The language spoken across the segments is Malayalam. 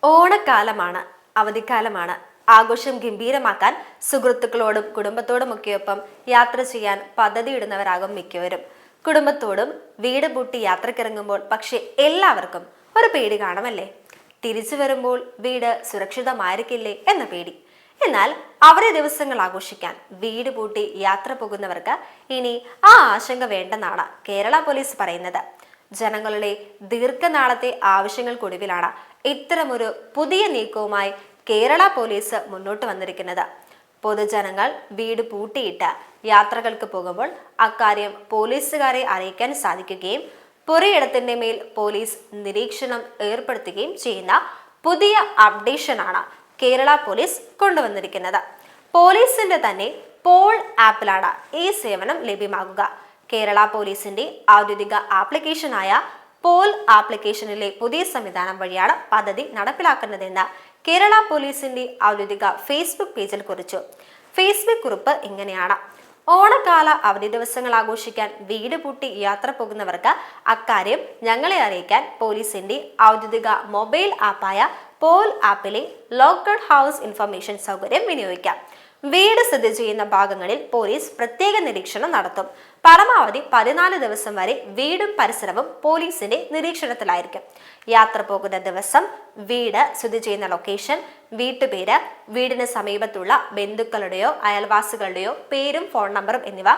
ഓണക്കാലമാണ്, അവധിക്കാലമാണ്. ആഘോഷം ഗംഭീരമാക്കാൻ സുഹൃത്തുക്കളോടും കുടുംബത്തോടുമൊക്കെയൊപ്പം യാത്ര ചെയ്യാൻ പദ്ധതിയിടുന്നവരാകും മിക്കവരും. കുടുംബത്തോടും വീട് പൂട്ടി യാത്രക്കിറങ്ങുമ്പോൾ പക്ഷെ എല്ലാവർക്കും ഒരു പേടി കാണുമല്ലേ? തിരിച്ചു വരുമ്പോൾ വീട് സുരക്ഷിതമായിരിക്കില്ലേ എന്ന പേടി. എന്നാൽ അവരെ ദിവസങ്ങൾ ആഘോഷിക്കാൻ വീട് പൂട്ടി യാത്ര പോകുന്നവർക്ക് ഇനി ആ ആശങ്ക വേണ്ടെന്നാണ് കേരള പോലീസ് പറയുന്നത്. ജനങ്ങളുടെ ദീർഘനാളത്തെ ആവശ്യങ്ങൾക്കൊടുവിലാണ് ഇത്തരമൊരു പുതിയ നീക്കവുമായി കേരള പോലീസ് മുന്നോട്ട് വന്നിരിക്കുന്നത്. പൊതുജനങ്ങൾ വീട് പൂട്ടിയിട്ട് യാത്രകൾക്ക് പോകുമ്പോൾ അക്കാര്യം പോലീസുകാരെ അറിയിക്കാൻ സാധിക്കുകയും പുരയിടത്തിന്റെ മേൽ പോലീസ് നിരീക്ഷണം ഏർപ്പെടുത്തുകയും ചെയ്യുന്ന പുതിയ അപ്ഡേഷനാണ് കേരള പോലീസ് കൊണ്ടുവന്നിരിക്കുന്നത്. പോലീസിന്റെ തന്നെ പോൾ ആപ്പിലാണ് ഈ സേവനം ലഭ്യമാകുക. കേരള പോലീസിന്റെ ഔദ്യോഗിക ആപ്ലിക്കേഷനായ പോൾ ആപ്ലിക്കേഷനിലെ പുതിയ സംവിധാനം വഴിയാണ് പദ്ധതി നടപ്പിലാക്കുന്നതെന്ന് കേരള പോലീസിന്റെ ഔദ്യോഗിക ഫേസ്ബുക്ക് പേജിൽ കുറിച്ചു. ഫേസ്ബുക്ക് കുറിപ്പ് ഇങ്ങനെയാണ്: ഓണക്കാല അവധി ദിവസങ്ങൾ ആഘോഷിക്കാൻ വീട് പൂട്ടി യാത്ര പോകുന്നവർക്ക് അക്കാര്യം ഞങ്ങളെ അറിയിക്കാൻ പോലീസിന്റെ ഔദ്യോഗിക മൊബൈൽ ആപ്പായ പോൾ ആപ്പിലെ ലോക്ക്ഡ് ഹൗസ് ഇൻഫർമേഷൻ സൗകര്യം വിനിയോഗിക്കാം. വീട് സ്ഥിതി ചെയ്യുന്ന ഭാഗങ്ങളിൽ പോലീസ് പ്രത്യേക നിരീക്ഷണം നടത്തും. പരമാവധി 14 ദിവസം വരെ വീടും പരിസരവും പോലീസിന്റെ നിരീക്ഷണത്തിലായിരിക്കും. യാത്ര പോകുന്ന ദിവസം വീട് സ്ഥിതി ചെയ്യുന്ന ലൊക്കേഷൻ, വീട്ടുപേര്, വീടിന് സമീപത്തുള്ള ബന്ധുക്കളുടെയോ അയൽവാസികളുടെയോ പേരും ഫോൺ നമ്പറും എന്നിവ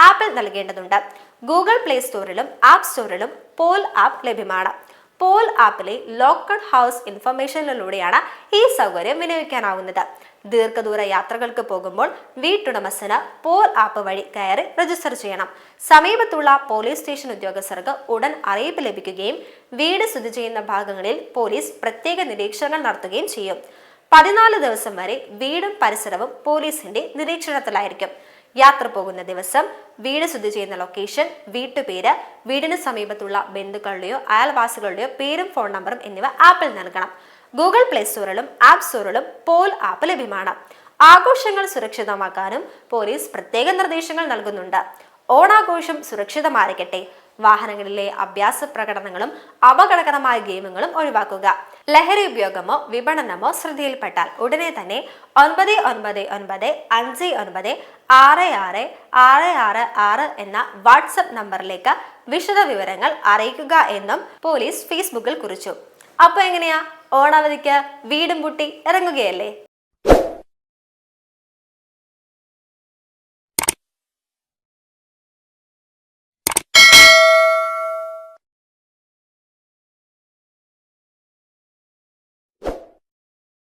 ആപ്പിൽ നൽകേണ്ടതുണ്ട്. ഗൂഗിൾ പ്ലേ സ്റ്റോറിലും ആപ്പ് സ്റ്റോറിലും പോൾ ആപ്പ് ലഭ്യമാണ്. പോൾ ആപ്പിലെ ലോക്ക്ഡ് ഹൗസ് ഇൻഫർമേഷനിലൂടെയാണ് ഈ സൗകര്യം വിനിയോഗിക്കാനാവുന്നത്. ദീർഘദൂര യാത്രകൾക്ക് പോകുമ്പോൾ വീട്ടുടമസ്ഥന് പോൾ ആപ്പ് വഴി കയറി രജിസ്റ്റർ ചെയ്യണം. സമീപത്തുള്ള പോലീസ് സ്റ്റേഷൻ ഉദ്യോഗസ്ഥർക്ക് ഉടൻ അറിയിപ്പ് ലഭിക്കുകയും വീട് സ്ഥിതി ചെയ്യുന്ന ഭാഗങ്ങളിൽ പോലീസ് പ്രത്യേക നിരീക്ഷണങ്ങൾ നടത്തുകയും ചെയ്യും. 14 ദിവസം വരെ വീടും പരിസരവും പോലീസിന്റെ നിരീക്ഷണത്തിലായിരിക്കും. യാത്ര പോകുന്ന ദിവസം വീട് സ്ഥിതി ചെയ്യുന്ന ലൊക്കേഷൻ, വീട്ടുപേര്, വീടിന് സമീപത്തുള്ള ബന്ധുക്കളുടെയോ അയൽവാസികളുടെയോ പേരും ഫോൺ നമ്പറും എന്നിവ ആപ്പിൽ നൽകണം. ഗൂഗിൾ പ്ലേ സ്റ്റോറിലും ആപ്പ് സ്റ്റോറിലും പോൾ ആപ്പ് ലഭ്യമാണ്. ആഘോഷങ്ങൾ സുരക്ഷിതമാക്കാനും പോലീസ് പ്രത്യേക നിർദ്ദേശങ്ങൾ നൽകുന്നുണ്ട്. ഓണാഘോഷം സുരക്ഷിതമായിരിക്കട്ടെ. വാഹനങ്ങളിലെ അഭ്യാസ പ്രകടനങ്ങളും അപകടകരമായ ഗെയിമുകളും ഒഴിവാക്കുക. ലഹരി ഉപയോഗമോ വിപണനമോ ശ്രദ്ധയിൽപ്പെട്ടാൽ ഉടനെ തന്നെ 9959596666 എന്ന വാട്സപ്പ് നമ്പറിലേക്ക് വിശദ വിവരങ്ങൾ അറിയിക്കുക എന്നും പോലീസ് ഫേസ്ബുക്കിൽ കുറിച്ചു. അപ്പൊ എങ്ങനെയാ, ഓണാവധിക്ക് വീടും പൂട്ടി ഇറങ്ങുകയല്ലേ?